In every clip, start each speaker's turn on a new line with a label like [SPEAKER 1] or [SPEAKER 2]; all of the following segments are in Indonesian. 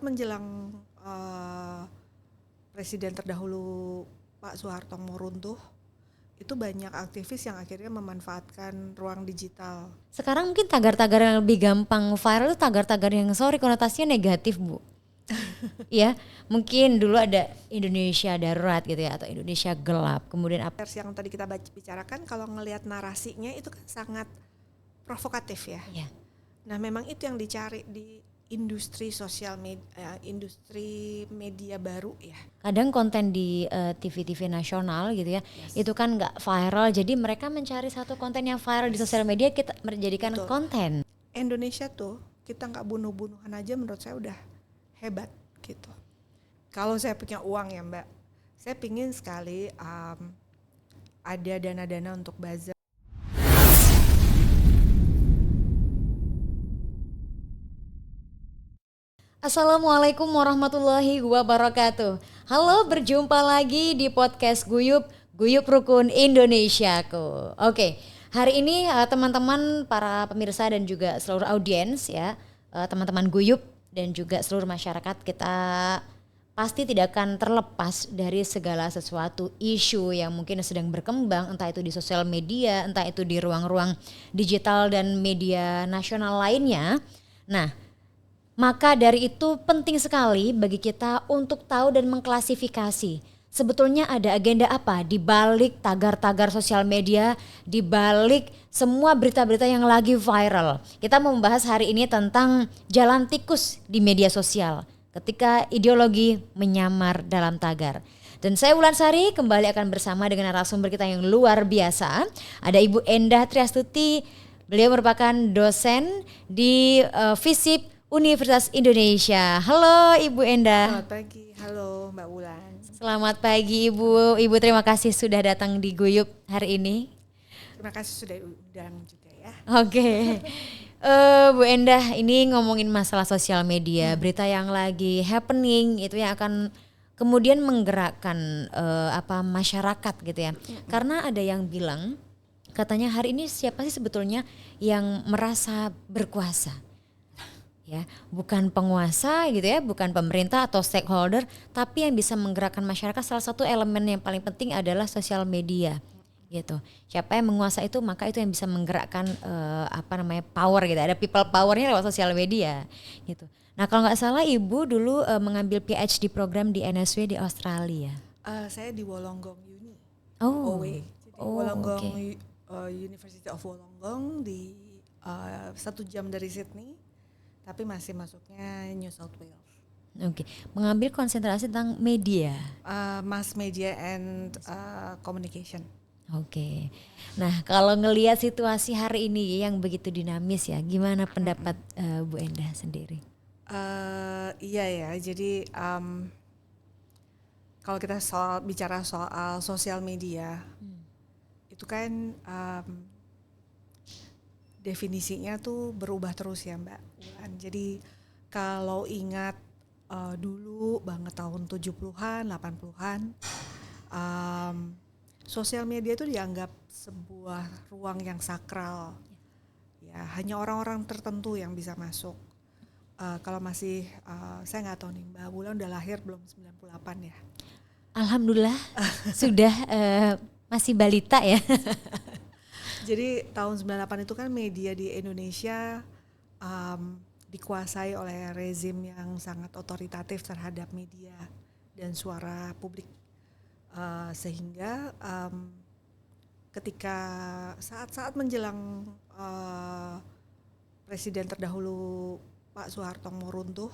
[SPEAKER 1] Menjelang presiden terdahulu Pak Soeharto mau runtuh, itu banyak aktivis yang akhirnya memanfaatkan ruang digital.
[SPEAKER 2] Sekarang mungkin tagar-tagar yang lebih gampang viral itu tagar-tagar yang konotasinya negatif, Bu. Ya, mungkin dulu ada Indonesia darurat gitu ya, atau Indonesia gelap. Kemudian apa?
[SPEAKER 1] Versi yang tadi kita bicarakan, kalau ngelihat narasinya itu kan sangat provokatif ya.
[SPEAKER 2] Ya.
[SPEAKER 1] Nah, memang itu yang dicari di industri sosial media, industri media baru ya.
[SPEAKER 2] Kadang konten di TV-TV nasional gitu ya, itu kan nggak viral. Jadi mereka mencari satu konten yang viral di sosial media, kita menjadikan
[SPEAKER 1] Betul.
[SPEAKER 2] konten.
[SPEAKER 1] Indonesia tuh kita nggak bunuh-bunuhan aja menurut saya udah hebat gitu. Kalau saya punya uang ya Mbak, saya pingin sekali ada dana-dana untuk buzzer.
[SPEAKER 2] Assalamualaikum warahmatullahi wabarakatuh. Halo, berjumpa lagi di podcast Guyup Rukun Indonesiaku. Oke, hari ini teman-teman para pemirsa dan juga seluruh audiens ya, teman-teman Guyup dan juga seluruh masyarakat, kita pasti tidak akan terlepas dari segala sesuatu isu yang mungkin sedang berkembang, entah itu di sosial media, entah itu di ruang-ruang digital dan media nasional lainnya. Nah, maka dari itu penting sekali bagi kita untuk tahu dan mengklasifikasi sebetulnya ada agenda apa di balik tagar-tagar sosial media, di balik semua berita-berita yang lagi viral. Kita mau membahas hari ini tentang jalan tikus di media sosial ketika ideologi menyamar dalam tagar. Dan saya Wulansari kembali akan bersama dengan narasumber kita yang luar biasa. Ada Ibu Endah Triastuti, beliau merupakan dosen di FISIP Universitas Indonesia. Halo Ibu Endah.
[SPEAKER 1] Selamat pagi, halo Mbak Wulan.
[SPEAKER 2] Selamat pagi Ibu. Ibu terima kasih sudah datang di Guyup hari ini.
[SPEAKER 1] Terima kasih sudah diundang juga ya.
[SPEAKER 2] Oke. Bu Endah, ini ngomongin masalah sosial media, berita yang lagi happening itu yang akan kemudian menggerakkan masyarakat gitu ya. Karena ada yang bilang katanya hari ini siapa sih sebetulnya yang merasa berkuasa? Ya, bukan penguasa gitu ya, bukan pemerintah atau stakeholder, tapi yang bisa menggerakkan masyarakat salah satu elemen yang paling penting adalah sosial media gitu. Siapa yang menguasai itu maka itu yang bisa menggerakkan power gitu. Ada people powernya lewat sosial media gitu. Nah kalau nggak salah Ibu dulu mengambil PhD program di NSW di Australia.
[SPEAKER 1] Saya di Wollongong Uni,
[SPEAKER 2] Oh,
[SPEAKER 1] OW. Jadi Wollongong
[SPEAKER 2] okay.
[SPEAKER 1] University of Wollongong di 1 jam dari Sydney, tapi masih masuknya New South Wales.
[SPEAKER 2] Oke, mengambil konsentrasi tentang media.
[SPEAKER 1] Mass media and communication.
[SPEAKER 2] Oke. Nah, kalau ngelihat situasi hari ini yang begitu dinamis ya, gimana pendapat Bu Endah sendiri?
[SPEAKER 1] Iya ya, jadi kalau kita bicara soal sosial media, itu kan definisinya tuh berubah terus ya Mbak Wulan. Jadi kalau ingat dulu banget tahun 70-an, 80-an, sosial media itu dianggap sebuah ruang yang sakral. Ya, hanya orang-orang tertentu yang bisa masuk. Kalau masih, saya nggak tahu nih Mbak Wulan udah lahir belum 98 ya?
[SPEAKER 2] Alhamdulillah sudah masih balita ya.
[SPEAKER 1] Jadi tahun 98 itu kan media di Indonesia dikuasai oleh rezim yang sangat otoritatif terhadap media dan suara publik. Sehingga ketika saat-saat menjelang presiden terdahulu Pak Soeharto mau runtuh,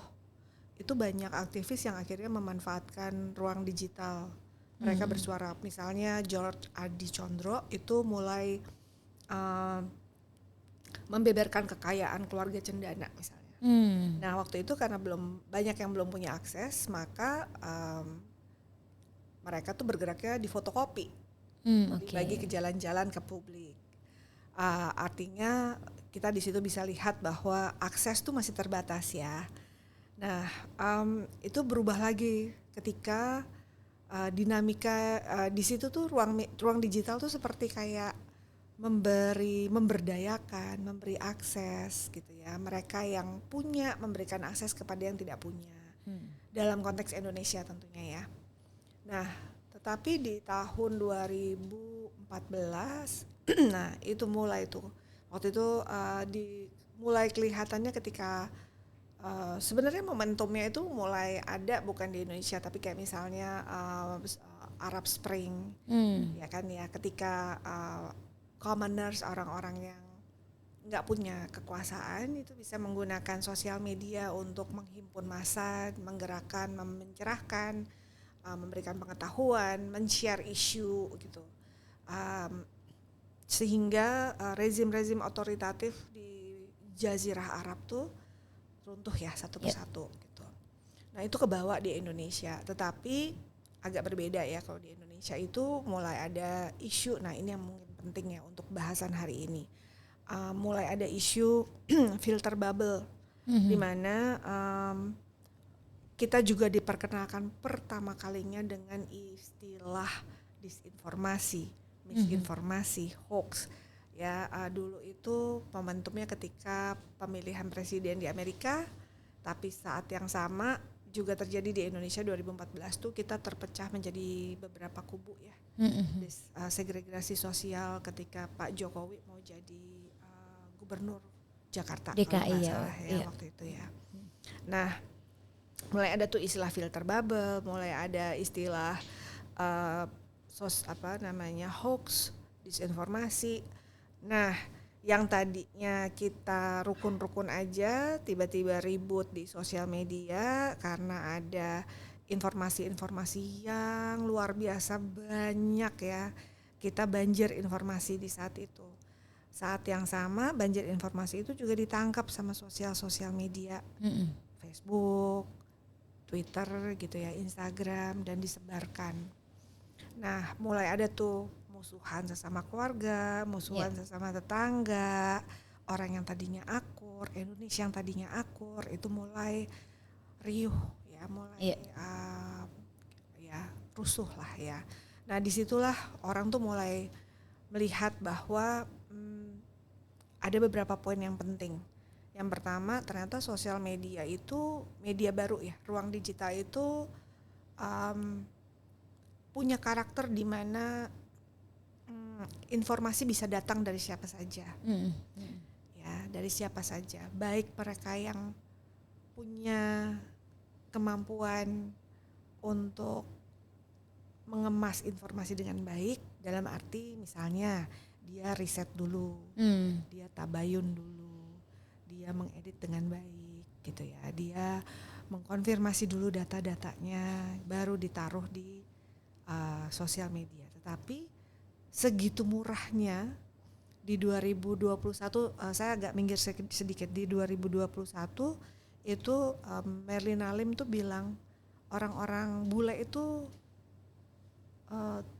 [SPEAKER 1] itu banyak aktivis yang akhirnya memanfaatkan ruang digital. Mereka bersuara, misalnya George Adi Condro itu mulai membeberkan kekayaan keluarga Cendana misalnya. Nah waktu itu karena banyak yang belum punya akses, maka mereka tuh bergeraknya di fotokopi, dibagi ke jalan-jalan ke publik. Artinya kita di situ bisa lihat bahwa akses tuh masih terbatas ya. Nah itu berubah lagi ketika dinamika di situ tuh ruang digital tuh seperti kayak memberdayakan, memberi akses gitu ya. Mereka yang punya memberikan akses kepada yang tidak punya. dalam konteks Indonesia tentunya ya. Nah, tetapi di tahun 2014, nah itu mulai tuh, waktu itu mulai kelihatannya ketika sebenarnya momentumnya itu mulai ada bukan di Indonesia tapi kayak misalnya Arab Spring, ya kan ya, ketika commoners, orang-orang yang nggak punya kekuasaan itu bisa menggunakan sosial media untuk menghimpun massa, menggerakkan, mencerahkan, memberikan pengetahuan, men-share isu gitu, sehingga rezim-rezim otoritatif di Jazirah Arab tuh runtuh ya satu persatu gitu. Nah itu kebawa di Indonesia, tetapi agak berbeda ya. Kalau di Indonesia itu mulai ada isu, nah ini yang mungkin penting ya untuk bahasan hari ini. Mulai ada isu filter bubble, di mana kita juga diperkenalkan pertama kalinya dengan istilah disinformasi, misinformasi, hoax. Ya, dulu itu momentumnya ketika pemilihan presiden di Amerika, tapi saat yang sama juga terjadi di Indonesia 2014 tuh kita terpecah menjadi beberapa kubu ya. Segregasi sosial ketika Pak Jokowi mau jadi gubernur Jakarta
[SPEAKER 2] DKI
[SPEAKER 1] kalau nggak salah ya waktu itu ya. Nah, mulai ada tuh istilah filter bubble, mulai ada istilah hoax, disinformasi. Nah, yang tadinya kita rukun-rukun aja, tiba-tiba ribut di sosial media karena ada informasi-informasi yang luar biasa banyak ya. Kita banjir informasi di saat itu. Saat yang sama banjir informasi itu juga ditangkap sama sosial media, Facebook, Twitter gitu ya, Instagram, dan disebarkan. Nah, mulai ada tuh musuhan sesama keluarga, musuhan sesama tetangga, orang yang tadinya akur, Indonesia yang tadinya akur itu mulai riuh ya, mulai rusuh lah ya. Nah disitulah orang tuh mulai melihat bahwa ada beberapa poin yang penting. Yang pertama, ternyata sosial media itu media baru ya, ruang digital itu punya karakter di mana informasi bisa datang dari siapa saja, ya dari siapa saja, baik mereka yang punya kemampuan untuk mengemas informasi dengan baik, dalam arti misalnya dia riset dulu, dia tabayun dulu, dia mengedit dengan baik gitu ya, dia mengkonfirmasi dulu data-datanya, baru ditaruh di sosial media. Tetapi segitu murahnya di 2021, saya agak minggir sedikit, di 2021 itu Merlin Halim tuh bilang orang-orang bule itu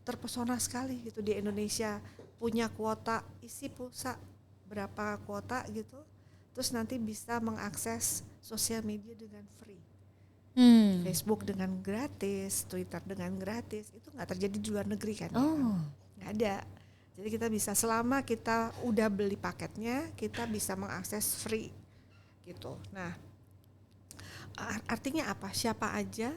[SPEAKER 1] terpesona sekali gitu di Indonesia, punya kuota isi pulsa berapa kuota gitu, terus nanti bisa mengakses sosial media dengan free. Facebook dengan gratis, Twitter dengan gratis, itu nggak terjadi di luar negeri kan? Nggak ada. Jadi kita bisa, selama kita udah beli paketnya, kita bisa mengakses free gitu. Nah, artinya apa? Siapa aja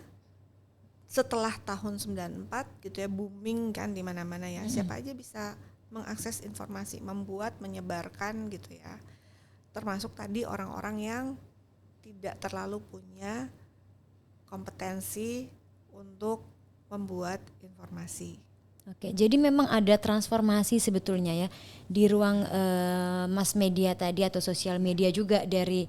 [SPEAKER 1] setelah tahun 94 gitu ya, booming kan di mana-mana ya, siapa aja bisa mengakses informasi, membuat, menyebarkan gitu ya. Termasuk tadi orang-orang yang tidak terlalu punya kompetensi untuk membuat informasi.
[SPEAKER 2] Oke, jadi memang ada transformasi sebetulnya ya di ruang mass media tadi atau sosial media juga, dari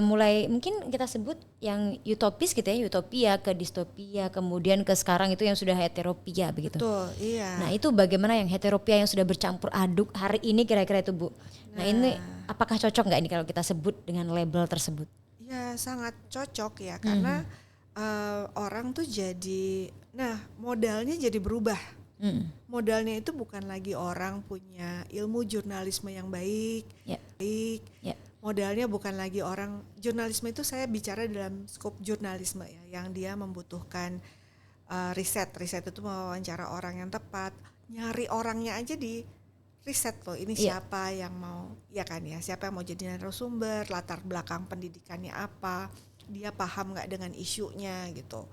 [SPEAKER 2] mulai mungkin kita sebut yang utopis gitu ya, utopia ke distopia, kemudian ke sekarang itu yang sudah heteropia begitu.
[SPEAKER 1] Betul, iya.
[SPEAKER 2] Nah itu bagaimana yang heteropia yang sudah bercampur aduk hari ini kira-kira itu Bu? Nah ini apakah cocok nggak ini kalau kita sebut dengan label tersebut?
[SPEAKER 1] Ya sangat cocok ya, karena orang tuh jadi, modalnya jadi berubah. Modalnya itu bukan lagi orang punya ilmu jurnalisme yang baik. Modalnya bukan lagi orang, jurnalisme itu saya bicara dalam skop jurnalisme ya, yang dia membutuhkan riset itu mewawancara orang yang tepat, nyari orangnya aja di riset loh, ini siapa yang mau, ya kan ya, siapa yang mau jadi narasumber, latar belakang pendidikannya apa dia paham nggak dengan isunya gitu.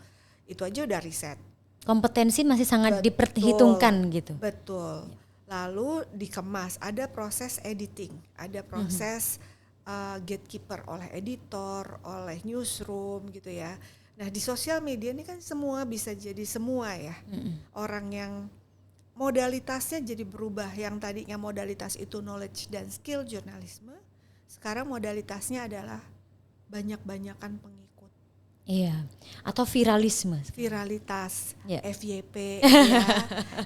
[SPEAKER 1] Itu aja udah riset.
[SPEAKER 2] Kompetensi masih sangat
[SPEAKER 1] Betul,
[SPEAKER 2] diperhitungkan gitu.
[SPEAKER 1] Betul. Lalu dikemas, ada proses editing, ada proses gatekeeper oleh editor, oleh newsroom gitu ya. Nah di sosial media ini kan semua bisa jadi semua ya. Orang yang modalitasnya jadi berubah, yang tadinya modalitas itu knowledge dan skill jurnalisme, sekarang modalitasnya adalah banyak-banyakan pengikut.
[SPEAKER 2] Iya, atau viralisme.
[SPEAKER 1] Viralitas,
[SPEAKER 2] Ya.
[SPEAKER 1] FYP, ya,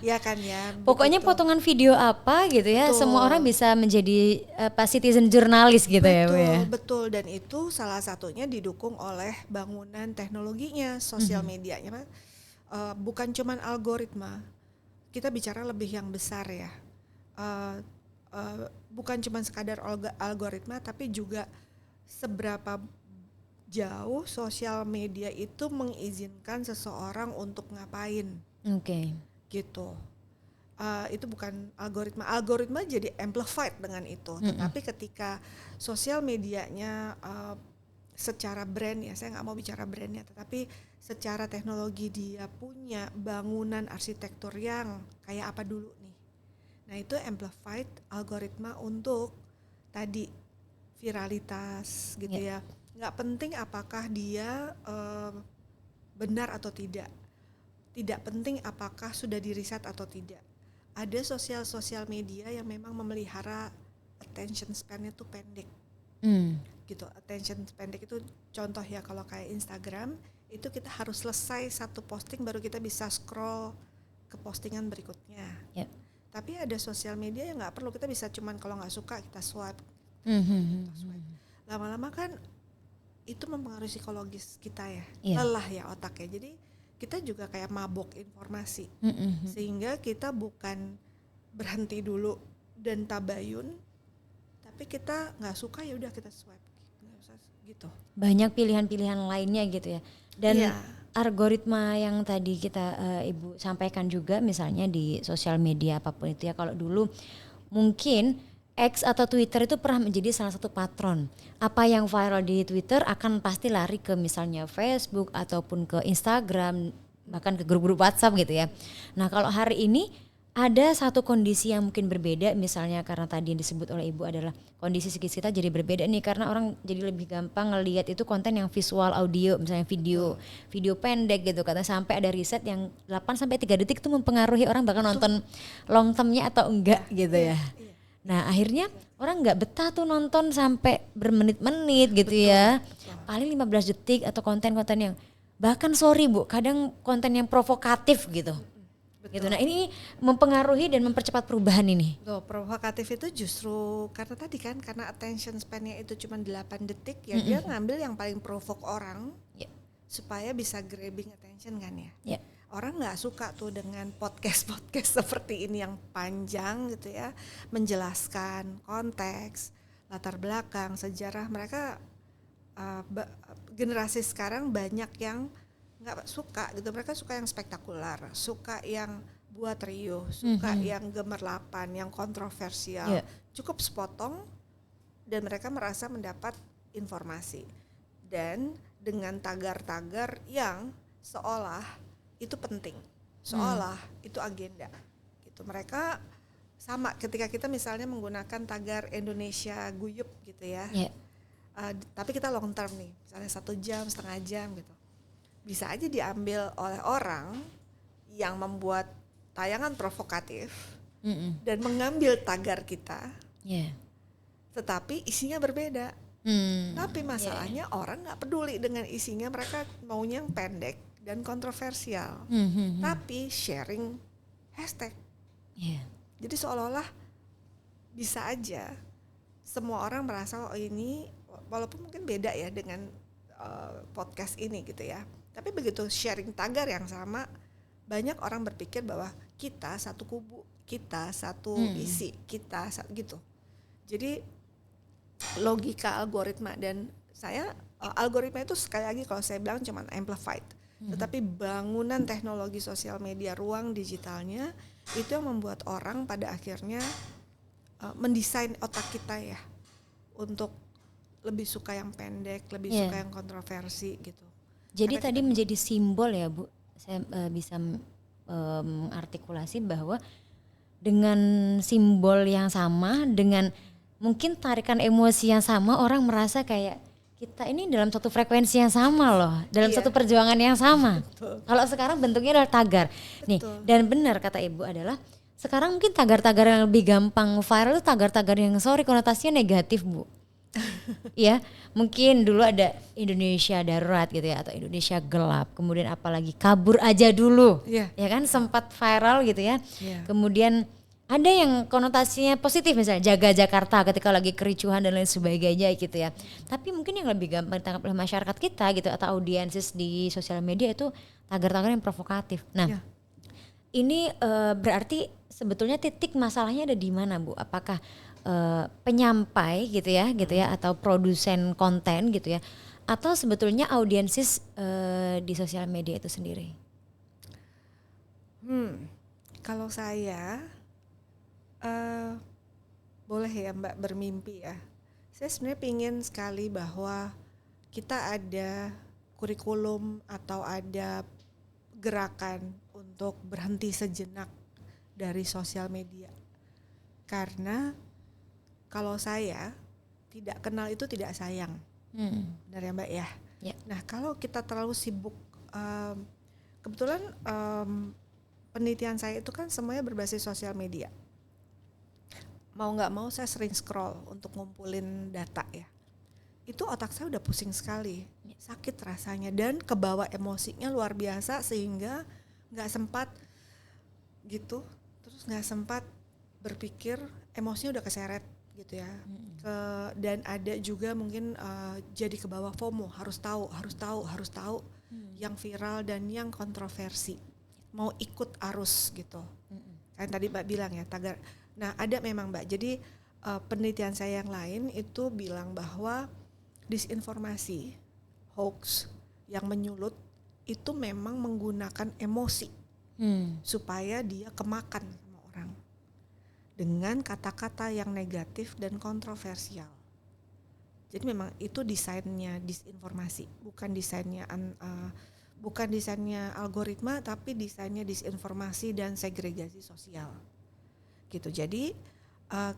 [SPEAKER 1] ya kan ya.
[SPEAKER 2] Pokoknya
[SPEAKER 1] begitu.
[SPEAKER 2] potongan video apa gitu ya,
[SPEAKER 1] Betul.
[SPEAKER 2] semua orang bisa menjadi citizen jurnalis gitu ya Bu ya.
[SPEAKER 1] Betul, dan itu salah satunya didukung oleh bangunan teknologinya, sosial medianya, bukan cuman algoritma. Kita bicara lebih yang besar ya, bukan cuman sekadar algoritma, tapi juga seberapa jauh sosial media itu mengizinkan seseorang untuk ngapain.
[SPEAKER 2] Oke.
[SPEAKER 1] Gitu. Itu bukan algoritma. Algoritma jadi amplified dengan itu. Tetapi ketika sosial medianya secara brand ya, saya nggak mau bicara brandnya, tetapi secara teknologi dia punya bangunan arsitektur yang kayak apa dulu nih. Nah itu amplified algoritma untuk tadi viralitas gitu ya. Nggak penting apakah dia benar atau tidak. Tidak penting apakah sudah diriset atau tidak. Ada sosial media yang memang memelihara attention span-nya tuh pendek. Gitu, attention pendek itu contoh ya, kalau kayak Instagram itu kita harus selesai satu posting baru kita bisa scroll ke postingan berikutnya. Tapi ada sosial media yang nggak perlu, kita bisa cuman kalau nggak suka kita swipe. Lama-lama kan itu mempengaruhi psikologis kita ya, lelah ya otaknya. Jadi kita juga kayak mabok informasi, sehingga kita bukan berhenti dulu dan tabayun, tapi kita nggak suka ya udah kita swipe, nggak usah gitu.
[SPEAKER 2] Banyak pilihan-pilihan lainnya gitu ya. Dan algoritma yang tadi kita Ibu sampaikan juga, misalnya di sosial media apapun itu ya, kalau dulu mungkin X atau Twitter itu pernah menjadi salah satu patron. Apa yang viral di Twitter akan pasti lari ke misalnya Facebook ataupun ke Instagram, bahkan ke grup-grup WhatsApp gitu ya. Nah kalau hari ini ada satu kondisi yang mungkin berbeda, misalnya karena tadi yang disebut oleh Ibu adalah kondisi psikis kita jadi berbeda nih, karena orang jadi lebih gampang ngelihat itu konten yang visual, audio, misalnya video pendek gitu, katanya sampai ada riset yang 8-3 detik itu mempengaruhi orang bakal nonton long termnya atau enggak gitu ya. Nah akhirnya orang nggak betah tuh nonton sampai bermenit-menit gitu ya. Paling 15 detik atau konten-konten yang bahkan Bu, kadang konten yang provokatif gitu. Gitu. Nah ini mempengaruhi dan mempercepat perubahan ini.
[SPEAKER 1] Provokatif itu justru karena tadi kan, karena attention span-nya itu cuma 8 detik ya, dia ngambil yang paling provoke orang supaya bisa grabbing attention kan ya. Orang nggak suka tuh dengan podcast seperti ini yang panjang gitu ya, menjelaskan konteks, latar belakang, sejarah. Mereka generasi sekarang banyak yang nggak suka gitu. Mereka suka yang spektakuler, suka yang buat riuh, suka yang gemerlapan, yang kontroversial. Cukup sepotong dan mereka merasa mendapat informasi. Dan dengan tagar-tagar yang seolah itu penting, seolah itu agenda gitu. Mereka sama ketika kita misalnya menggunakan tagar Indonesia Guyup gitu ya, tapi kita long term nih, misalnya 1 jam, setengah jam gitu, bisa aja diambil oleh orang yang membuat tayangan provokatif dan mengambil tagar kita, tetapi isinya berbeda. Tapi masalahnya orang nggak peduli dengan isinya, mereka maunya yang pendek dan kontroversial, tapi sharing hashtag. Jadi seolah-olah bisa aja semua orang merasa ini, walaupun mungkin beda ya dengan podcast ini gitu ya, tapi begitu sharing tagar yang sama, banyak orang berpikir bahwa kita satu kubu, kita satu isi, kita gitu. Jadi logika algoritma, dan algoritma itu sekali lagi kalau saya bilang cuma amplified. Tetapi bangunan teknologi sosial media, ruang digitalnya itu yang membuat orang pada akhirnya mendesain otak kita ya untuk lebih suka yang pendek, lebih
[SPEAKER 2] Iya.
[SPEAKER 1] suka yang kontroversi gitu.
[SPEAKER 2] Jadi
[SPEAKER 1] Karena
[SPEAKER 2] tadi
[SPEAKER 1] kita
[SPEAKER 2] menjadi simbol ya Bu, saya bisa mengartikulasi bahwa dengan simbol yang sama, dengan mungkin tarikan emosi yang sama, orang merasa kayak kita ini dalam satu frekuensi yang sama loh, dalam
[SPEAKER 1] Iya.
[SPEAKER 2] satu perjuangan yang sama.
[SPEAKER 1] Betul.
[SPEAKER 2] Kalau sekarang bentuknya adalah tagar. Nih,
[SPEAKER 1] Betul.
[SPEAKER 2] dan benar kata Ibu adalah sekarang mungkin tagar-tagar yang lebih gampang viral itu tagar-tagar yang sorry konotasinya negatif Bu. Ya, mungkin dulu ada Indonesia darurat gitu ya, atau Indonesia gelap, kemudian apalagi kabur aja dulu,
[SPEAKER 1] Iya.
[SPEAKER 2] ya kan sempat viral gitu ya.
[SPEAKER 1] Iya.
[SPEAKER 2] Kemudian ada yang konotasinya positif misalnya jaga Jakarta ketika lagi kericuhan dan lain sebagainya gitu ya. Tapi mungkin yang lebih gampang ditangkap oleh masyarakat kita gitu atau audiensis di sosial media itu tagar-tagar yang provokatif. Nah,
[SPEAKER 1] Iya.
[SPEAKER 2] ini berarti sebetulnya titik masalahnya ada di mana Bu? Apakah penyampai gitu ya atau produsen konten gitu ya, atau sebetulnya audiensis di sosial media itu sendiri?
[SPEAKER 1] Kalau saya boleh ya Mbak bermimpi ya. Saya sebenarnya pingin sekali bahwa kita ada kurikulum atau ada gerakan untuk berhenti sejenak dari sosial media. Karena kalau saya tidak kenal itu tidak sayang. Benar ya Mbak ya?
[SPEAKER 2] Ya.
[SPEAKER 1] Nah kalau kita terlalu sibuk, kebetulan penelitian saya itu kan semuanya berbasis sosial media. Mau nggak mau saya sering scroll untuk ngumpulin data ya. Itu otak saya udah pusing sekali, sakit rasanya dan kebawa emosinya luar biasa sehingga nggak sempat gitu, terus nggak sempat berpikir, emosinya udah keseret gitu ya. Dan ada juga mungkin jadi kebawa FOMO, harus tahu yang viral dan yang kontroversi, mau ikut arus gitu. Kan tadi Mbak bilang ya tagar. Nah ada memang Mbak, jadi penelitian saya yang lain itu bilang bahwa disinformasi, hoax yang menyulut itu memang menggunakan emosi supaya dia kemakan sama orang dengan kata-kata yang negatif dan kontroversial. Jadi memang itu desainnya disinformasi, bukan desainnya algoritma, tapi desainnya disinformasi dan segregasi sosial. Gitu. Jadi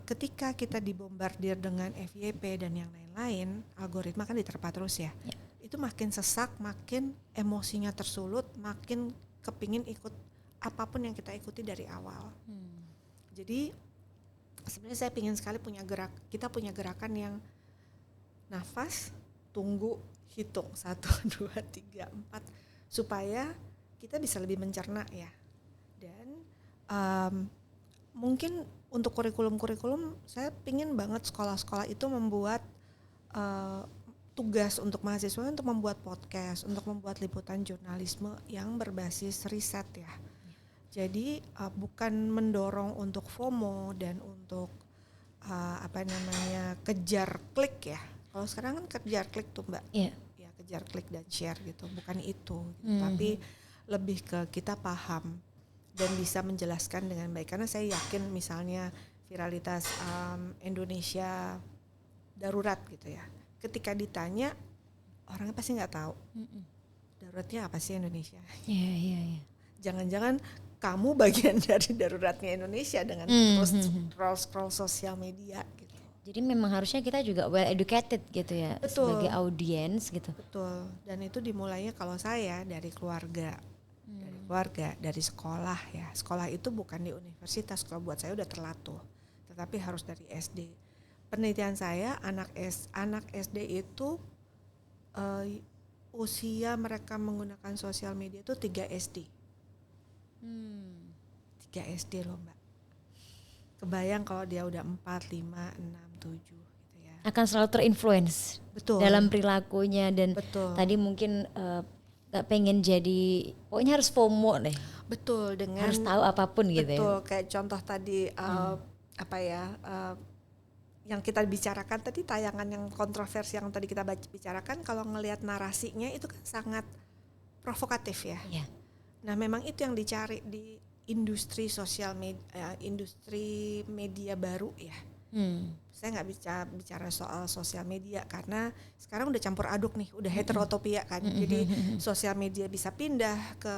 [SPEAKER 1] ketika kita dibombardir dengan FYP dan yang lain-lain, algoritma kan diterpa terus ya. Itu makin sesak, makin emosinya tersulut, makin kepingin ikut apapun yang kita ikuti dari awal. Jadi sebenarnya saya pingin sekali kita punya gerakan yang nafas, tunggu, hitung 1, 2, 3, 4 supaya kita bisa lebih mencerna ya. Dan mungkin untuk kurikulum saya pingin banget sekolah-sekolah itu membuat tugas untuk mahasiswa untuk membuat podcast, untuk membuat liputan jurnalisme yang berbasis riset ya. Jadi bukan mendorong untuk FOMO dan untuk kejar klik ya. Kalau sekarang kan kejar klik tuh Mbak.
[SPEAKER 2] Yeah.
[SPEAKER 1] Ya kejar klik dan share gitu, bukan itu. Gitu. Tapi lebih ke kita paham dan bisa menjelaskan dengan baik. Karena saya yakin misalnya viralitas Indonesia darurat gitu ya. Ketika ditanya orangnya pasti nggak tahu. Daruratnya apa sih Indonesia?
[SPEAKER 2] Iya.
[SPEAKER 1] Jangan-jangan kamu bagian dari daruratnya Indonesia dengan terus scroll sosial media gitu.
[SPEAKER 2] Jadi memang harusnya kita juga well educated gitu ya.
[SPEAKER 1] Betul.
[SPEAKER 2] Sebagai audiens gitu.
[SPEAKER 1] Betul. Dan itu dimulainya kalau saya dari keluarga. Dari sekolah ya. Sekolah itu bukan di universitas, kalau buat saya udah terlatih. Tetapi harus dari SD. Penelitian saya anak SD itu usia mereka menggunakan sosial media itu 3 SD. 3 SD loh Mbak. Kebayang kalau dia udah 4, 5, 6, 7 gitu ya.
[SPEAKER 2] Akan selalu terinfluence.
[SPEAKER 1] Betul.
[SPEAKER 2] Dalam perilakunya dan
[SPEAKER 1] Betul.
[SPEAKER 2] tadi mungkin gak pengen jadi, pokoknya harus FOMO deh.
[SPEAKER 1] Betul, dengan
[SPEAKER 2] Harus tahu apapun gitu ya.
[SPEAKER 1] Betul, kayak contoh tadi yang kita bicarakan tadi, tayangan yang kontroversi yang tadi kita bicarakan, kalau ngelihat narasinya itu kan sangat provokatif ya.
[SPEAKER 2] Iya.
[SPEAKER 1] Nah memang itu yang dicari di industri sosial media, industri media baru ya. Saya nggak bicara soal sosial media karena sekarang udah campur aduk nih, udah heterotopia kan. Jadi sosial media bisa pindah ke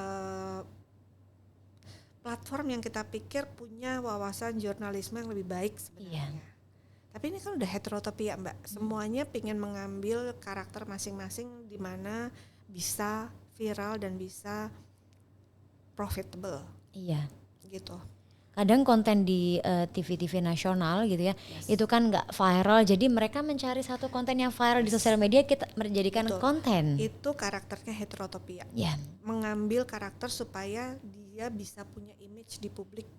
[SPEAKER 1] platform yang kita pikir punya wawasan jurnalisme yang lebih baik sebenarnya. Tapi ini kan udah heterotopia Mbak. Semuanya pengen mengambil karakter masing-masing di mana bisa viral dan bisa profitable.
[SPEAKER 2] Iya.
[SPEAKER 1] Gitu.
[SPEAKER 2] Kadang konten di TV-TV nasional gitu ya, itu kan nggak viral, jadi mereka mencari satu konten yang viral di sosial media, kita menjadikan konten.
[SPEAKER 1] Itu karakternya heterotopia. Mengambil karakter supaya dia bisa punya image di publik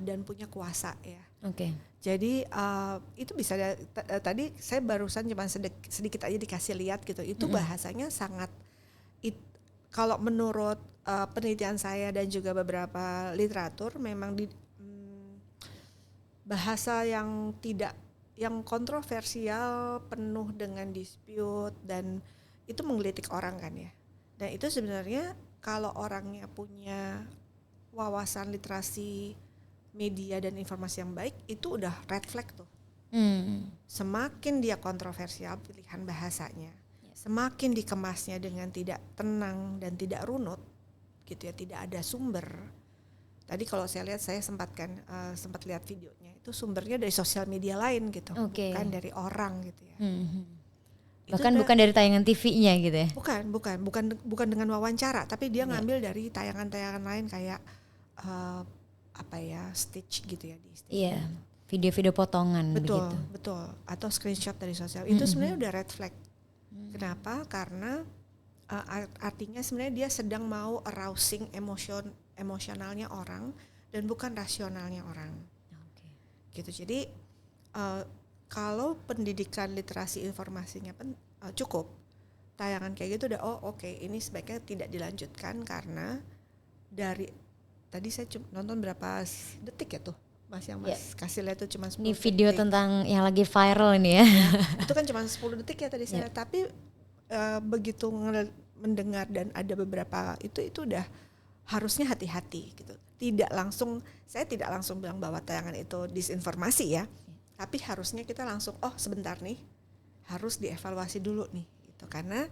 [SPEAKER 1] dan punya kuasa ya. Jadi itu bisa tadi saya barusan cuma sedikit aja dikasih lihat gitu. Itu bahasanya sangat kalau menurut penelitian saya dan juga beberapa literatur memang bahasa yang kontroversial, penuh dengan dispute dan itu menggelitik orang kan ya. Dan itu sebenarnya kalau orangnya punya wawasan literasi media dan informasi yang baik, itu udah red flag tuh. Semakin dia kontroversial pilihan bahasanya, semakin dikemasnya dengan tidak tenang dan tidak runut, gitu ya, tidak ada sumber. Tadi kalau saya lihat, saya sempat lihat videonya, itu sumbernya dari sosial media lain gitu, bukan dari orang gitu ya.
[SPEAKER 2] Bahkan bukan dari tayangan TV-nya gitu ya?
[SPEAKER 1] Bukan dengan wawancara, tapi dia ngambil dari tayangan-tayangan lain kayak Stitch gitu ya di Stitch.
[SPEAKER 2] Iya, video-video potongan begitu.
[SPEAKER 1] Betul. Atau screenshot dari sosial. Itu sebenarnya udah red flag. Kenapa? Karena artinya sebenarnya dia sedang mau arousing emosionalnya orang dan bukan rasionalnya orang. Gitu. Jadi kalau pendidikan literasi informasinya cukup, tayangan kayak gitu udah ini sebaiknya tidak dilanjutkan karena dari tadi saya nonton berapa detik ya tuh Mas yang Mas kasih lihat tuh cuma 10 detik. Ini
[SPEAKER 2] video tentang yang lagi viral ini ya.
[SPEAKER 1] Itu kan cuma 10 detik ya tadi saya, tapi begitu mendengar dan ada beberapa itu udah harusnya hati-hati gitu. Saya tidak langsung bilang bahwa tayangan itu disinformasi ya. Tapi harusnya kita langsung sebentar nih, harus dievaluasi dulu nih gitu. Karena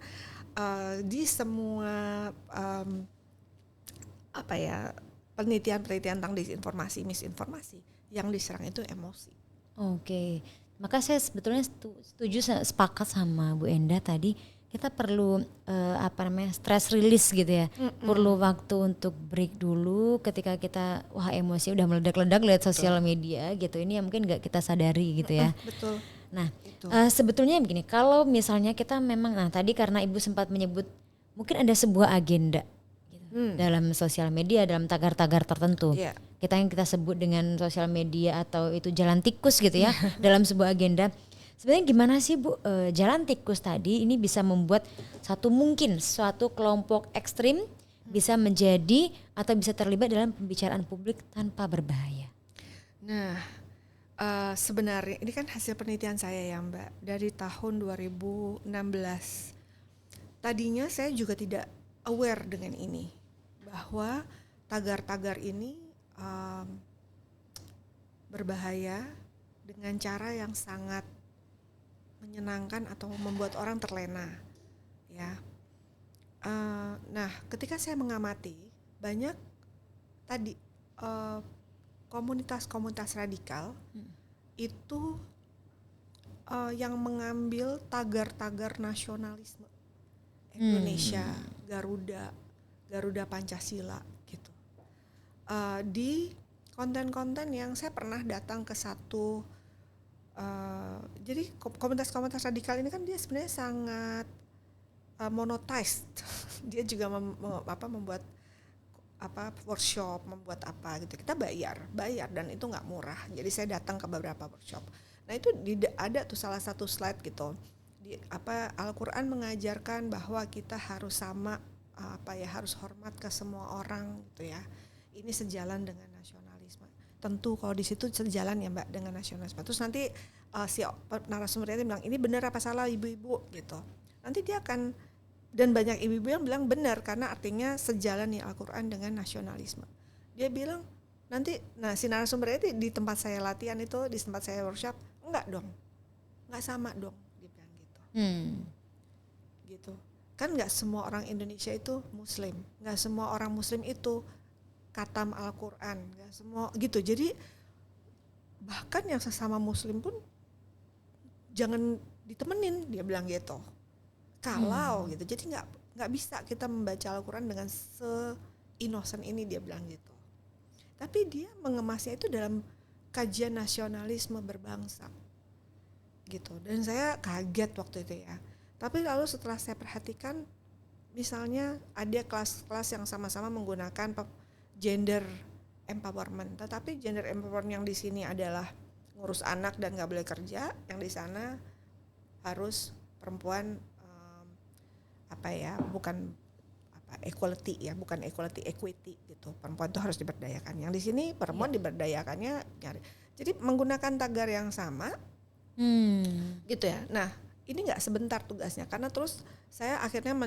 [SPEAKER 1] di semua penelitian tentang disinformasi, misinformasi, yang diserang itu emosi.
[SPEAKER 2] Maka saya sebetulnya sepakat sama Bu Enda tadi, kita perlu stress release gitu ya. Perlu waktu untuk break dulu ketika kita emosi udah meledak-ledak lihat sosial media gitu. Ini yang mungkin nggak kita sadari gitu ya.
[SPEAKER 1] Betul.
[SPEAKER 2] Nah, sebetulnya begini, kalau misalnya kita memang tadi karena Ibu sempat menyebut mungkin ada sebuah agenda dalam sosial media, dalam tagar-tagar tertentu. Kita yang kita sebut dengan sosial media atau itu jalan tikus gitu ya dalam sebuah agenda. Sebenarnya gimana sih Bu, jalan tikus tadi ini bisa membuat suatu kelompok ekstrim bisa menjadi atau bisa terlibat dalam pembicaraan publik tanpa berbahaya?
[SPEAKER 1] Nah, sebenarnya ini kan hasil penelitian saya ya Mbak, dari tahun 2016. Tadinya saya juga tidak aware dengan ini, bahwa tagar-tagar ini berbahaya dengan cara yang sangat menyenangkan atau membuat orang terlena ya. Nah, ketika saya mengamati banyak tadi komunitas-komunitas radikal itu yang mengambil tagar-tagar nasionalisme Indonesia, Garuda Pancasila gitu. Di konten-konten yang saya pernah datang ke satu jadi komunitas-komunitas radikal ini kan dia sebenarnya sangat monetized. Dia juga membuat workshop, membuat apa gitu. Kita bayar dan itu nggak murah. Jadi saya datang ke beberapa workshop. Nah itu ada tuh salah satu slide gitu. Al-Quran mengajarkan bahwa kita harus sama harus hormat ke semua orang gitu ya. Ini sejalan dengan nasionalisme. Tentu kalau di situ sejalan ya Mbak dengan nasionalisme. Terus nanti si narasumbernya bilang ini benar apa salah ibu-ibu gitu. Nanti dia akan, dan banyak ibu-ibu yang bilang benar karena artinya sejalan ya Al-Quran dengan nasionalisme. Dia bilang nanti, si narasumbernya itu di tempat saya latihan itu, di tempat saya workshop, enggak dong, enggak sama dong, dia bilang gitu. Gitu. Kan enggak semua orang Indonesia itu Muslim, enggak semua orang Muslim itu khatam Al-Quran, enggak semua gitu. Jadi bahkan yang sesama Muslim pun jangan ditemenin, dia bilang gitu. Kalau gitu, jadi nggak bisa kita membaca Al-Quran dengan se-innocent ini, dia bilang gitu. Tapi dia mengemasnya itu dalam kajian nasionalisme berbangsa gitu. Dan saya kaget waktu itu ya. Tapi lalu setelah saya perhatikan, misalnya ada kelas-kelas yang sama-sama menggunakan gender empowerment, tetapi gender empowerment yang di sini adalah ngurus anak dan nggak boleh kerja, yang di sana harus perempuan equality ya, bukan equity gitu. Perempuan itu harus diberdayakan. Yang di sini perempuan diberdayakannya jadi menggunakan tagar yang sama, gitu ya. Nah, ini nggak sebentar tugasnya, karena terus saya akhirnya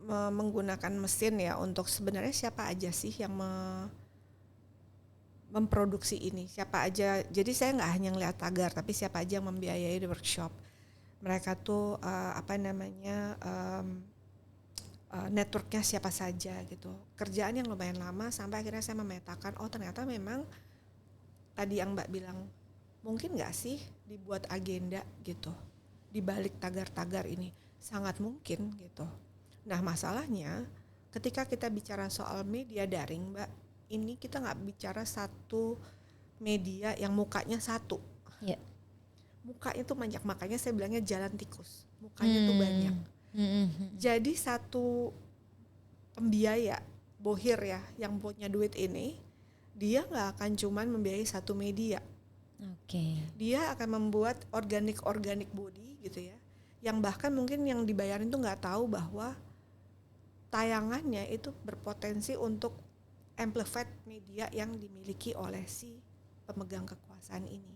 [SPEAKER 1] menggunakan mesin ya untuk sebenarnya siapa aja sih yang memproduksi ini, siapa aja. Jadi saya nggak hanya ngeliat tagar, tapi siapa aja yang membiayai di workshop. Mereka tuh networknya siapa saja gitu. Kerjaan yang lumayan lama sampai akhirnya saya memetakan, oh ternyata memang tadi yang Mbak bilang, mungkin nggak sih dibuat agenda gitu di balik tagar-tagar ini, sangat mungkin gitu. Nah masalahnya ketika kita bicara soal media daring, Mbak, ini kita nggak bicara satu media yang mukanya satu.
[SPEAKER 2] Yeah.
[SPEAKER 1] Mukanya tuh banyak, makanya saya bilangnya jalan tikus. Mukanya tuh banyak. Jadi satu pembiaya bohir ya yang punya duit ini, dia nggak akan cuman membiayai satu media. Dia akan membuat organik body gitu ya, yang bahkan mungkin yang dibayarin tuh nggak tahu bahwa tayangannya itu berpotensi untuk amplified media yang dimiliki oleh si pemegang kekuasaan ini.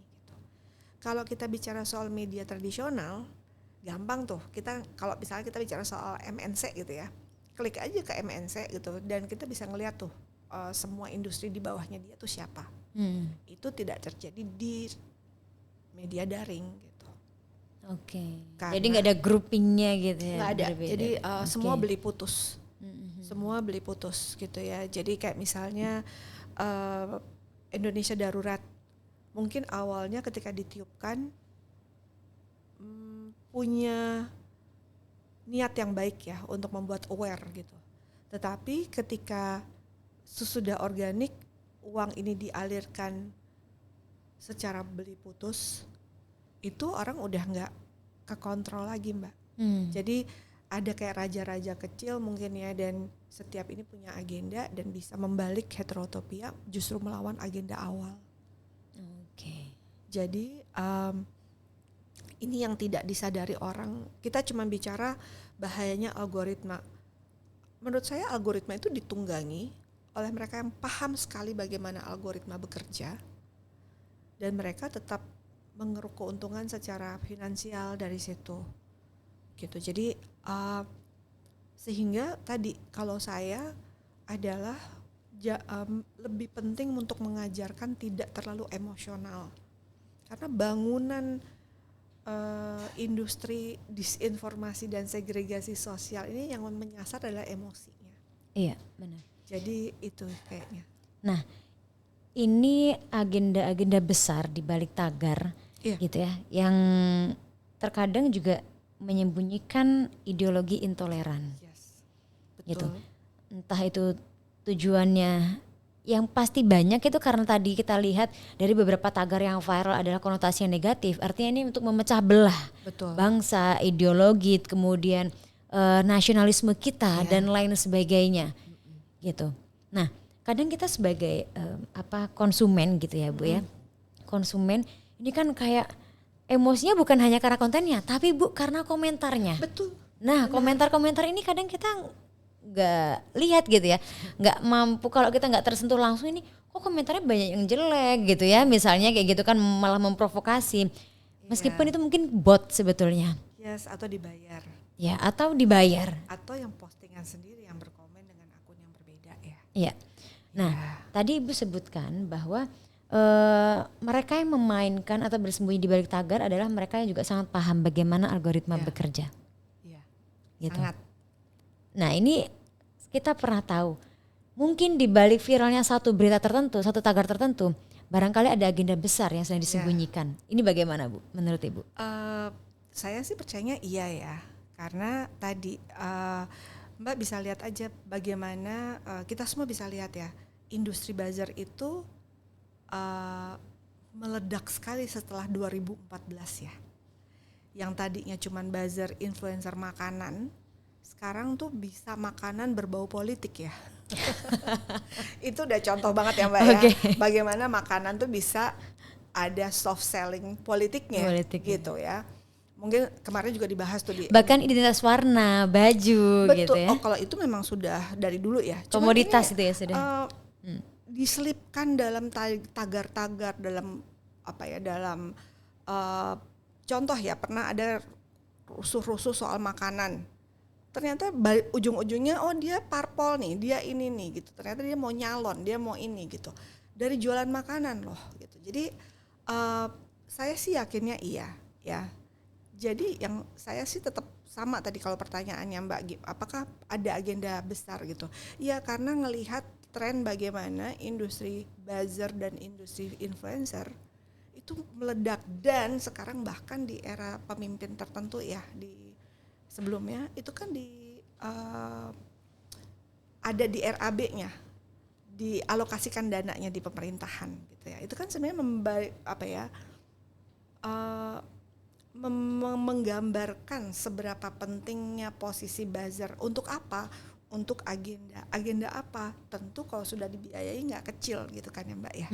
[SPEAKER 1] Kalau kita bicara soal media tradisional, gampang tuh. Kalau misalnya kita bicara soal MNC gitu ya, klik aja ke MNC gitu, dan kita bisa ngeliat tuh semua industri di bawahnya dia tuh siapa. Itu tidak terjadi di media daring gitu.
[SPEAKER 2] Jadi nggak ada groupingnya gitu ya?
[SPEAKER 1] Nggak ada. Jadi semua beli putus. Semua beli putus gitu ya. Jadi kayak misalnya Indonesia Darurat. Mungkin awalnya ketika ditiupkan punya niat yang baik ya untuk membuat aware gitu. Tetapi ketika sesudah organik, uang ini dialirkan secara beli putus, itu orang udah nggak kekontrol lagi, Mbak. Jadi ada kayak raja-raja kecil mungkin ya, dan setiap ini punya agenda dan bisa membalik heterotopia justru melawan agenda awal. Jadi ini yang tidak disadari orang. Kita cuma bicara bahayanya algoritma. Menurut saya algoritma itu ditunggangi oleh mereka yang paham sekali bagaimana algoritma bekerja, dan mereka tetap mengeruk keuntungan secara finansial dari situ. Gitu. Jadi sehingga tadi kalau saya adalah lebih penting untuk mengajarkan tidak terlalu emosional. Karena bangunan industri disinformasi dan segregasi sosial ini yang menyasar adalah emosinya.
[SPEAKER 2] Iya, benar.
[SPEAKER 1] Jadi itu kayaknya.
[SPEAKER 2] Nah, ini agenda-agenda besar di balik tagar, gitu ya, yang terkadang juga menyembunyikan ideologi intoleran.
[SPEAKER 1] Betul.
[SPEAKER 2] Gitu. Entah itu tujuannya, yang pasti banyak itu karena tadi kita lihat dari beberapa tagar yang viral adalah konotasi yang negatif. Artinya ini untuk memecah belah bangsa, ideologi, kemudian nasionalisme kita dan lain sebagainya, gitu. Nah, kadang kita sebagai konsumen gitu ya Bu ya, konsumen ini kan kayak emosinya bukan hanya karena kontennya, tapi Bu karena komentarnya.
[SPEAKER 1] Betul.
[SPEAKER 2] Nah, komentar-komentar ini kadang kita nggak lihat gitu ya, nggak mampu, kalau kita nggak tersentuh langsung, ini kok komentarnya banyak yang jelek gitu ya, misalnya kayak gitu kan, malah memprovokasi, meskipun itu mungkin bot sebetulnya.
[SPEAKER 1] Atau dibayar.
[SPEAKER 2] Ya, atau dibayar.
[SPEAKER 1] Atau yang postingan sendiri yang berkomen dengan akun yang berbeda ya.
[SPEAKER 2] Iya. Nah, tadi Ibu sebutkan bahwa mereka yang memainkan atau bersembunyi di balik tagar adalah mereka yang juga sangat paham bagaimana algoritma bekerja.
[SPEAKER 1] Iya.
[SPEAKER 2] Gitu.
[SPEAKER 1] Sangat.
[SPEAKER 2] Nah ini kita pernah tahu, mungkin di balik viralnya satu berita tertentu, satu tagar tertentu, barangkali ada agenda besar yang sedang disembunyikan. Ini bagaimana Bu, menurut Ibu?
[SPEAKER 1] Saya sih percayanya iya ya, karena tadi Mbak bisa lihat aja bagaimana kita semua bisa lihat ya, industri buzzer itu meledak sekali setelah 2014 ya. Yang tadinya cuman buzzer influencer makanan, sekarang tuh bisa makanan berbau politik ya. Itu udah contoh banget ya Mbak ya, bagaimana makanan tuh bisa ada soft selling politiknya gitu ya. Mungkin kemarin juga dibahas tuh
[SPEAKER 2] bahkan identitas warna, baju.
[SPEAKER 1] Betul,
[SPEAKER 2] gitu ya.
[SPEAKER 1] kalau itu memang sudah dari dulu ya.
[SPEAKER 2] Komoditas itu ya sudah.
[SPEAKER 1] Diselipkan dalam tagar-tagar, dalam dalam contoh ya, pernah ada rusuh-rusuh soal makanan. Ternyata ujung-ujungnya dia parpol nih, dia ini nih gitu. Ternyata dia mau nyalon, dia mau ini gitu. Dari jualan makanan loh gitu. Jadi saya sih yakinnya iya ya. Jadi yang saya sih tetap sama tadi kalau pertanyaannya Mbak, apakah ada agenda besar gitu? Iya, karena ngelihat tren bagaimana industri buzzer dan industri influencer itu meledak, dan sekarang bahkan di era pemimpin tertentu ya, di sebelumnya itu kan ada di RAB-nya, dialokasikan dananya di pemerintahan gitu ya. Itu kan sebenarnya menggambarkan seberapa pentingnya posisi buzzer. Untuk apa? Untuk agenda apa? Tentu kalau sudah dibiayai nggak kecil gitu kan ya Mbak ya.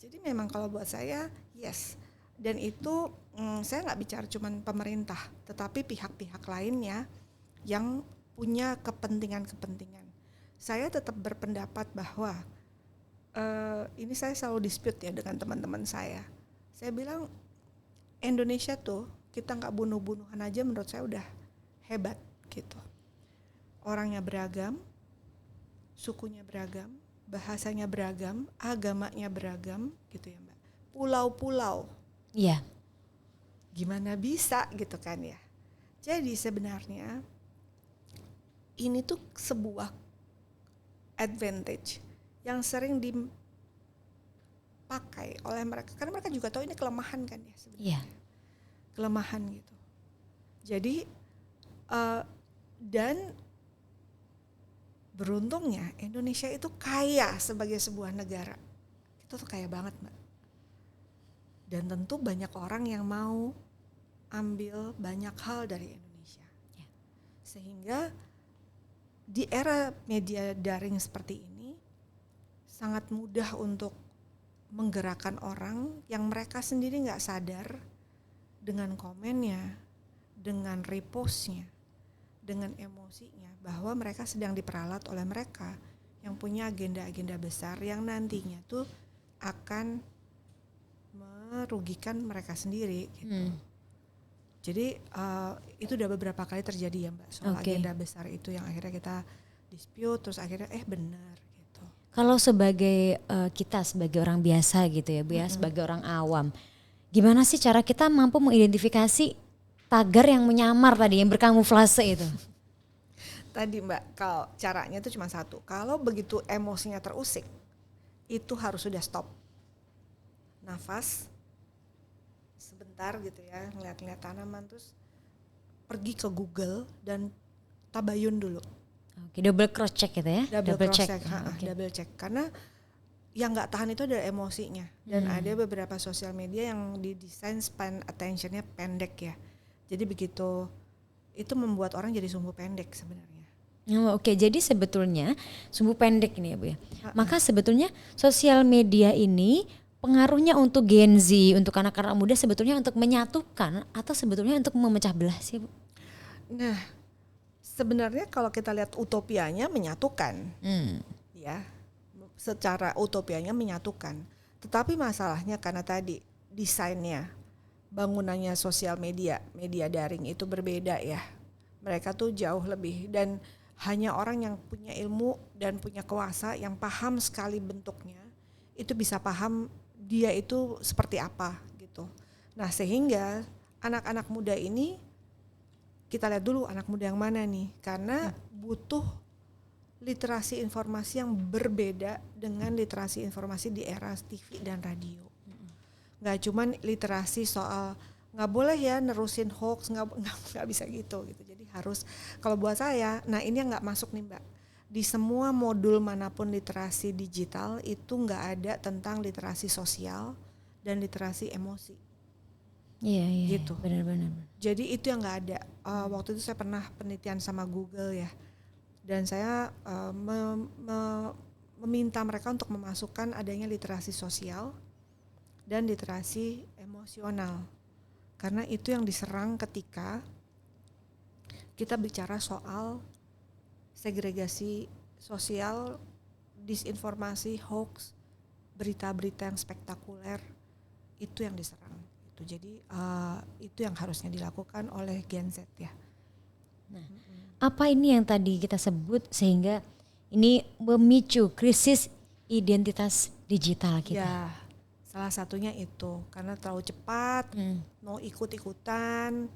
[SPEAKER 1] Jadi memang kalau buat saya yes, dan itu saya nggak bicara cuman pemerintah, tetapi pihak-pihak lainnya yang punya kepentingan. Saya tetap berpendapat bahwa ini saya selalu dispute ya dengan teman-teman saya. Saya bilang Indonesia tuh kita nggak bunuh-bunuhan aja menurut saya udah hebat gitu. Orangnya beragam, sukunya beragam, bahasanya beragam, agamanya beragam gitu ya Mbak. Pulau-pulau.
[SPEAKER 2] Iya.
[SPEAKER 1] Gimana bisa gitu kan ya. Jadi sebenarnya ini tuh sebuah advantage yang sering dipakai oleh mereka. Karena mereka juga tahu ini kelemahan kan ya sebenarnya.
[SPEAKER 2] Iya.
[SPEAKER 1] Kelemahan gitu. Jadi dan beruntungnya Indonesia itu kaya sebagai sebuah negara. Itu tuh kaya banget Mbak. Dan tentu banyak orang yang mau ambil banyak hal dari Indonesia. Ya. Sehingga di era media daring seperti ini sangat mudah untuk menggerakkan orang yang mereka sendiri nggak sadar dengan komennya, dengan repostnya, dengan emosinya, bahwa mereka sedang diperalat oleh mereka yang punya agenda-agenda besar yang nantinya tuh akan merugikan mereka sendiri gitu. Jadi itu udah beberapa kali terjadi ya Mbak, soal agenda besar itu yang akhirnya kita dispute, terus akhirnya benar gitu.
[SPEAKER 2] Kalau sebagai kita sebagai orang biasa gitu ya Bu ya, sebagai orang awam, gimana sih cara kita mampu mengidentifikasi tagar yang menyamar tadi, yang berkamuflase itu?
[SPEAKER 1] Tadi Mbak, kalau caranya itu cuma satu. Kalau begitu emosinya terusik, itu harus sudah stop. Nafas sebentar gitu ya, ngeliat-ngeliat tanaman, terus pergi ke Google dan tabayun dulu.
[SPEAKER 2] Oke, double cross check gitu ya?
[SPEAKER 1] Double check. Double check. Karena yang nggak tahan itu ada emosinya, dan ada beberapa sosial media yang didesain span attentionnya pendek ya. Jadi begitu, itu membuat orang jadi sumbu pendek sebenarnya.
[SPEAKER 2] Oke, jadi sebetulnya sumbu pendek ini ya Bu ya. Maka sebetulnya sosial media ini pengaruhnya untuk Gen Z, untuk anak-anak muda sebetulnya untuk menyatukan atau sebetulnya untuk memecah belah sih Bu?
[SPEAKER 1] Nah, sebenarnya kalau kita lihat utopianya menyatukan, ya, secara utopianya menyatukan. Tetapi masalahnya karena tadi desainnya, bangunannya sosial media daring itu berbeda ya. Mereka tuh jauh lebih, dan hanya orang yang punya ilmu dan punya kuasa yang paham sekali bentuknya itu bisa paham dia itu seperti apa gitu. Nah sehingga anak-anak muda ini kita lihat dulu anak muda yang mana nih, karena butuh literasi informasi yang berbeda dengan literasi informasi di era TV dan radio. Nggak cuman literasi soal nggak boleh ya nerusin hoax, nggak bisa gitu. Jadi harus, kalau buat saya, nah ini yang nggak masuk nih Mbak. Di semua modul manapun literasi digital itu nggak ada tentang literasi sosial dan literasi emosi.
[SPEAKER 2] Iya,
[SPEAKER 1] Gitu.
[SPEAKER 2] benar-benar.
[SPEAKER 1] Jadi itu yang nggak ada. Waktu itu saya pernah penelitian sama Google ya, dan saya meminta mereka untuk memasukkan adanya literasi sosial dan literasi emosional, karena itu yang diserang ketika kita bicara soal segregasi sosial, disinformasi, hoax, berita-berita yang spektakuler, itu yang diserang. Jadi itu yang harusnya dilakukan oleh Gen Z ya.
[SPEAKER 2] Nah, apa ini yang tadi kita sebut sehingga ini memicu krisis identitas digital kita?
[SPEAKER 1] Ya, salah satunya itu karena terlalu cepat, mau ikut-ikutan,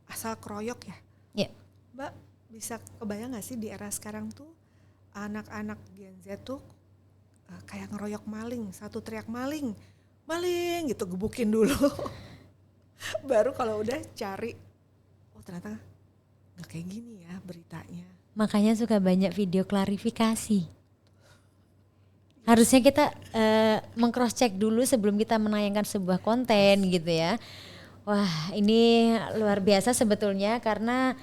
[SPEAKER 1] asal keroyok ya.
[SPEAKER 2] Ya.
[SPEAKER 1] Mbak bisa kebayang nggak sih di era sekarang tuh anak-anak Gen Z tuh kayak ngeroyok maling, satu teriak maling gitu, gebukin dulu. Baru kalau udah cari, oh ternyata nggak kayak gini ya beritanya.
[SPEAKER 2] Makanya suka banyak video klarifikasi. Harusnya kita meng-cross check dulu sebelum kita menayangkan sebuah konten gitu ya. Wah, ini luar biasa sebetulnya karena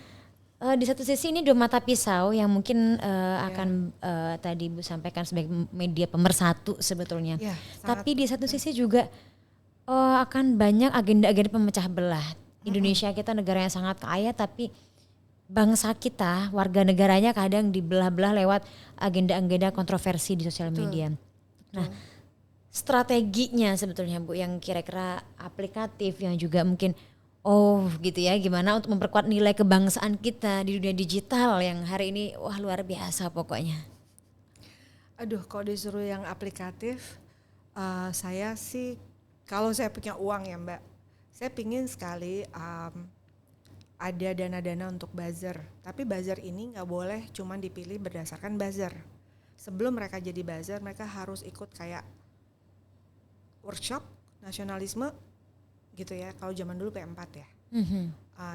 [SPEAKER 2] di satu sisi ini dua mata pisau yang mungkin akan tadi Bu sampaikan sebagai media pemersatu sebetulnya.
[SPEAKER 1] Ya,
[SPEAKER 2] tapi di satu sisi juga akan banyak agenda-agenda pemecah belah. Indonesia kita negara yang sangat kaya, tapi bangsa kita, warga negaranya kadang dibelah-belah lewat agenda-agenda kontroversi di sosial media. Nah, strateginya sebetulnya Bu yang kira-kira aplikatif yang juga mungkin gitu ya, gimana untuk memperkuat nilai kebangsaan kita di dunia digital yang hari ini wah luar biasa pokoknya.
[SPEAKER 1] Aduh, kalau disuruh yang aplikatif, saya sih kalau saya punya uang ya Mbak, saya pingin sekali ada dana-dana untuk buzzer. Tapi buzzer ini nggak boleh cuma dipilih berdasarkan buzzer. Sebelum mereka jadi buzzer, mereka harus ikut kayak workshop nasionalisme gitu ya, kalau zaman dulu P4 ya.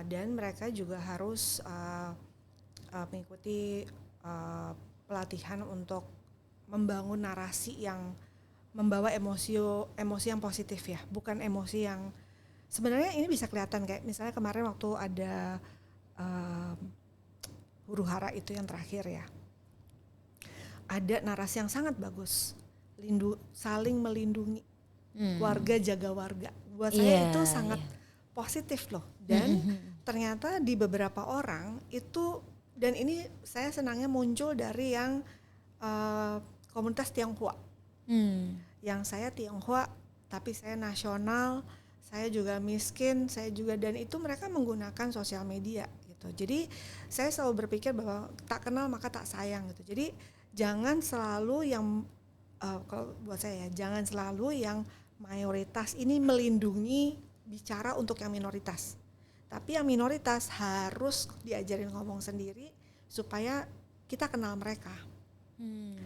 [SPEAKER 1] Dan mereka juga harus mengikuti pelatihan untuk membangun narasi yang membawa emosi yang positif ya, bukan emosi yang sebenarnya ini bisa kelihatan kayak misalnya kemarin waktu ada huru hara itu yang terakhir ya, ada narasi yang sangat bagus, saling melindungi, warga jaga warga. Buat saya itu sangat positif loh. Dan ternyata di beberapa orang itu, dan ini saya senangnya muncul dari yang komunitas Tionghoa. Yang saya Tionghoa tapi saya nasional, saya juga miskin, saya juga, dan itu mereka menggunakan sosial media gitu. Jadi saya selalu berpikir bahwa tak kenal maka tak sayang gitu. Jadi jangan selalu yang kalau buat saya ya, jangan selalu yang mayoritas ini melindungi bicara untuk yang minoritas. Tapi yang minoritas harus diajarin ngomong sendiri supaya kita kenal mereka.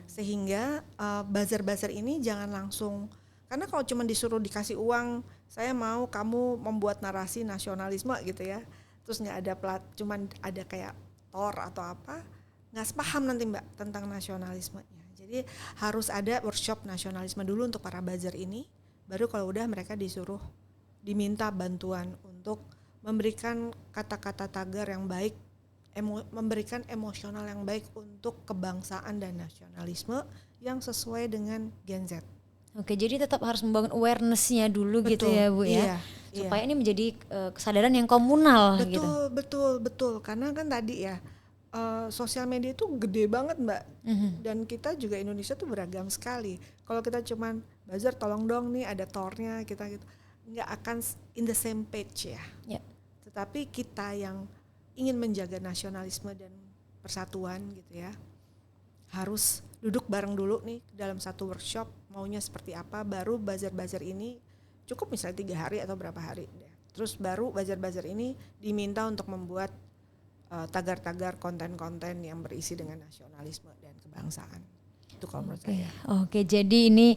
[SPEAKER 1] Sehingga buzzer-buzzer ini jangan langsung, karena kalau cuma disuruh dikasih uang, saya mau kamu membuat narasi nasionalisme gitu ya, terus nggak ada cuman ada kayak tor atau apa, nggak sepaham nanti Mbak tentang nasionalismenya. Jadi harus ada workshop nasionalisme dulu untuk para buzzer ini, baru kalau udah mereka diminta bantuan untuk memberikan kata-kata tagar yang baik, memberikan emosional yang baik untuk kebangsaan dan nasionalisme yang sesuai dengan Gen Z.
[SPEAKER 2] Oke, jadi tetap harus membangun awareness-nya dulu. Betul, gitu ya Bu ya, supaya ini menjadi kesadaran yang komunal.
[SPEAKER 1] Betul, karena kan tadi ya sosial media itu gede banget Mbak, dan kita juga Indonesia tuh beragam sekali. Kalau kita cuman buzzer tolong dong nih ada tornya, kita gitu nggak akan in the same page ya. Tetapi kita yang ingin menjaga nasionalisme dan persatuan gitu ya, harus duduk bareng dulu nih dalam satu workshop maunya seperti apa, baru bazar-bazar ini cukup misalnya 3 hari atau berapa hari, terus baru bazar-bazar ini diminta untuk membuat tagar-tagar konten-konten yang berisi dengan nasionalisme dan kebangsaan. Itu kalau menurut saya.
[SPEAKER 2] Oke, jadi ini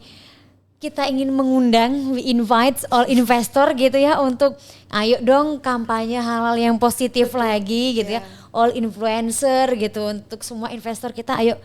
[SPEAKER 2] kita ingin mengundang, we invite all investor gitu ya untuk ayo dong kampanye hal-hal yang positif lagi gitu ya, all influencer gitu, untuk semua investor kita ayo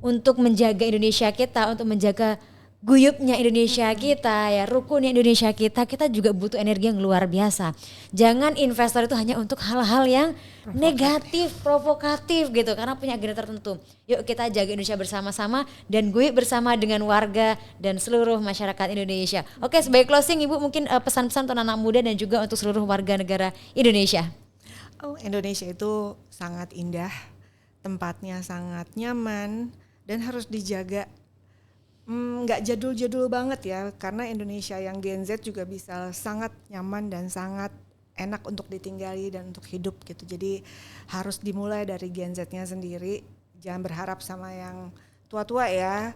[SPEAKER 2] untuk menjaga Indonesia kita, untuk menjaga guyupnya Indonesia kita ya, rukunnya Indonesia kita juga butuh energi yang luar biasa. Jangan investor itu hanya untuk hal-hal yang negatif, provokatif gitu, karena punya agenda tertentu. Yuk kita jaga Indonesia bersama-sama dan guyup bersama dengan warga dan seluruh masyarakat Indonesia. Oke, sebagai closing Ibu mungkin pesan-pesan untuk anak muda dan juga untuk seluruh warga negara Indonesia.
[SPEAKER 1] Indonesia itu sangat indah, tempatnya sangat nyaman dan harus dijaga. Nggak jadul-jadul banget ya, karena Indonesia yang Gen Z juga bisa sangat nyaman dan sangat enak untuk ditinggali dan untuk hidup gitu. Jadi harus dimulai dari Gen Z-nya sendiri, jangan berharap sama yang tua-tua ya.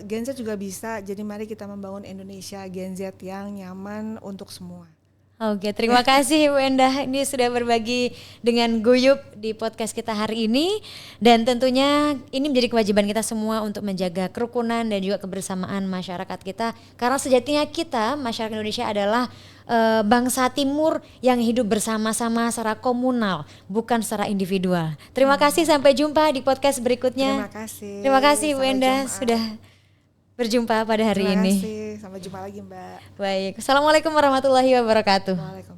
[SPEAKER 1] Gen Z juga bisa, jadi mari kita membangun Indonesia Gen Z yang nyaman untuk semua.
[SPEAKER 2] Oke, terima kasih Bu Endah, ini sudah berbagi dengan Guyup di podcast kita hari ini, dan tentunya ini menjadi kewajiban kita semua untuk menjaga kerukunan dan juga kebersamaan masyarakat kita, karena sejatinya kita masyarakat Indonesia adalah bangsa timur yang hidup bersama-sama secara komunal, bukan secara individual. Terima kasih, sampai jumpa di podcast berikutnya. Terima kasih Bu Endah sudah berjumpa pada hari ini.
[SPEAKER 1] Terima kasih, sampai jumpa lagi Mbak.
[SPEAKER 2] Baik, Assalamualaikum warahmatullahi wabarakatuh.
[SPEAKER 1] Waalaikumsalam.